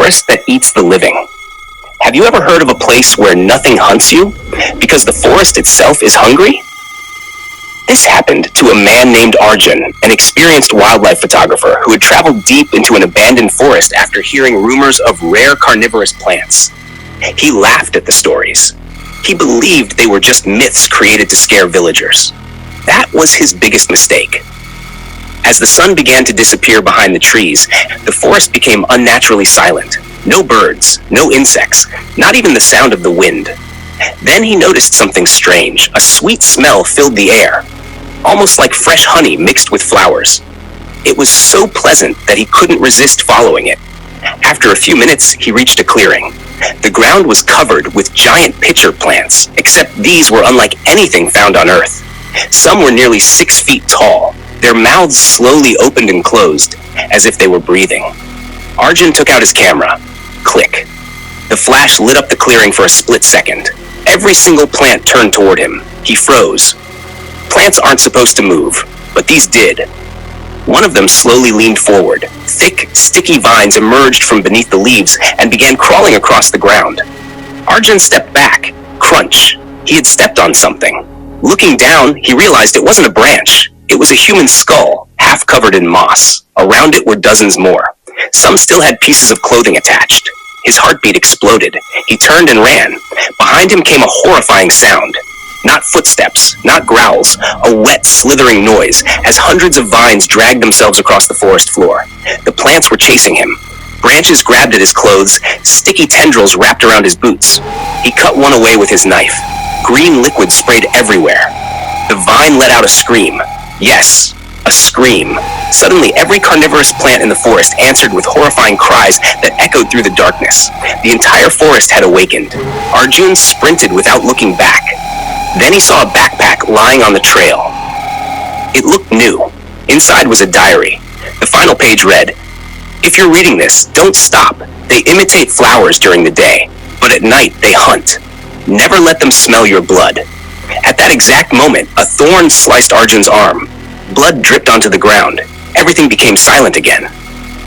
forest that eats the living. Have you ever heard of a place where nothing hunts you because the forest itself is hungry? This happened to a man named Arjun, an experienced wildlife photographer who had traveled deep into an abandoned forest after hearing rumors of rare carnivorous plants. He laughed at the stories. He believed they were just myths created to scare villagers. That was his biggest mistake. As the sun began to disappear behind the trees, the forest became unnaturally silent. No birds, no insects, not even the sound of the wind. Then he noticed something strange. A sweet smell filled the air, almost like fresh honey mixed with flowers. It was so pleasant that he couldn't resist following it. After a few minutes, he reached a clearing. The ground was covered with giant pitcher plants, except these were unlike anything found on Earth. Some were nearly 6 feet tall. Their mouths slowly opened and closed, as if they were breathing. Arjun took out his camera. Click. The flash lit up the clearing for a split second. Every single plant turned toward him. He froze. Plants aren't supposed to move, but these did. One of them slowly leaned forward. Thick, sticky vines emerged from beneath the leaves and began crawling across the ground. Arjun stepped back. Crunch. He had stepped on something. Looking down, he realized it wasn't a branch. It was a human skull, half covered in moss. Around it were dozens more. Some still had pieces of clothing attached. His heartbeat exploded. He turned and ran. Behind him came a horrifying sound. Not footsteps, not growls, a wet, slithering noise as hundreds of vines dragged themselves across the forest floor. The plants were chasing him. Branches grabbed at his clothes, sticky tendrils wrapped around his boots. He cut one away with his knife. Green liquid sprayed everywhere. The vine let out a scream. Yes, a scream. Suddenly, every carnivorous plant in the forest answered with horrifying cries that echoed through the darkness. The entire forest had awakened. Arjun sprinted without looking back. Then he saw a backpack lying on the trail. It looked new. Inside was a diary. The final page read, "If you're reading this, don't stop. They imitate flowers during the day, but at night they hunt. Never let them smell your blood." At that exact moment, a thorn sliced Arjun's arm. Blood dripped onto the ground. Everything became silent again.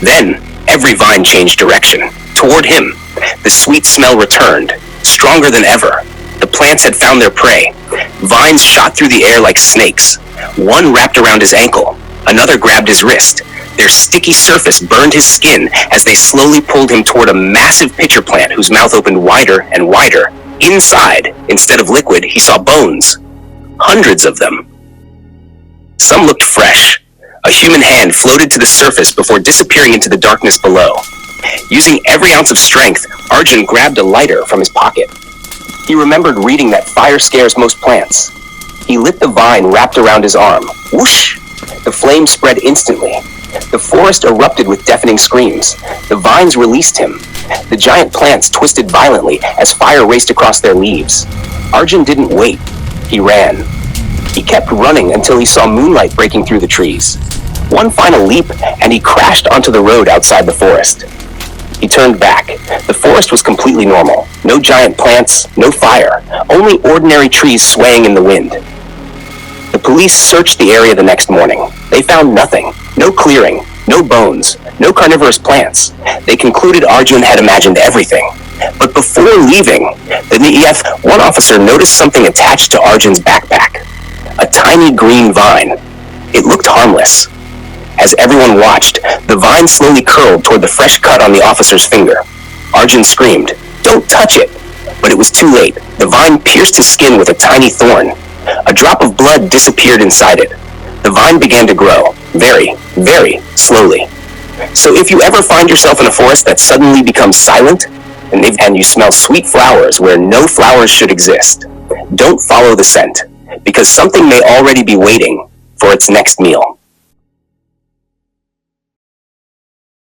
Then, every vine changed direction. Toward him. The sweet smell returned, stronger than ever. The plants had found their prey. Vines shot through the air like snakes. One wrapped around his ankle. Another grabbed his wrist. Their sticky surface burned his skin as they slowly pulled him toward a massive pitcher plant whose mouth opened wider and wider. Inside, instead of liquid, he saw bones. Hundreds of them. Some looked fresh. A human hand floated to the surface before disappearing into the darkness below. Using every ounce of strength, Arjun grabbed a lighter from his pocket. He remembered reading that fire scares most plants. He lit the vine wrapped around his arm. Whoosh! The flame spread instantly. The forest erupted with deafening screams. The vines released him. The giant plants twisted violently as fire raced across their leaves. Arjun didn't wait. He ran. He kept running until he saw moonlight breaking through the trees. One final leap, and he crashed onto the road outside the forest. He turned back. The forest was completely normal. No giant plants, no fire, only ordinary trees swaying in the wind. The police searched the area the next morning. They found nothing. No clearing, no bones, no carnivorous plants. They concluded Arjun had imagined everything. But before leaving, one officer noticed something attached to Arjun's backpack. A tiny green vine. It looked harmless. As everyone watched, the vine slowly curled toward the fresh cut on the officer's finger. Arjun screamed, "Don't touch it!" But it was too late. The vine pierced his skin with a tiny thorn. A drop of blood disappeared inside it. The vine began to grow, very, very slowly. So if you ever find yourself in a forest that suddenly becomes silent, and you smell sweet flowers where no flowers should exist, don't follow the scent, because something may already be waiting for its next meal.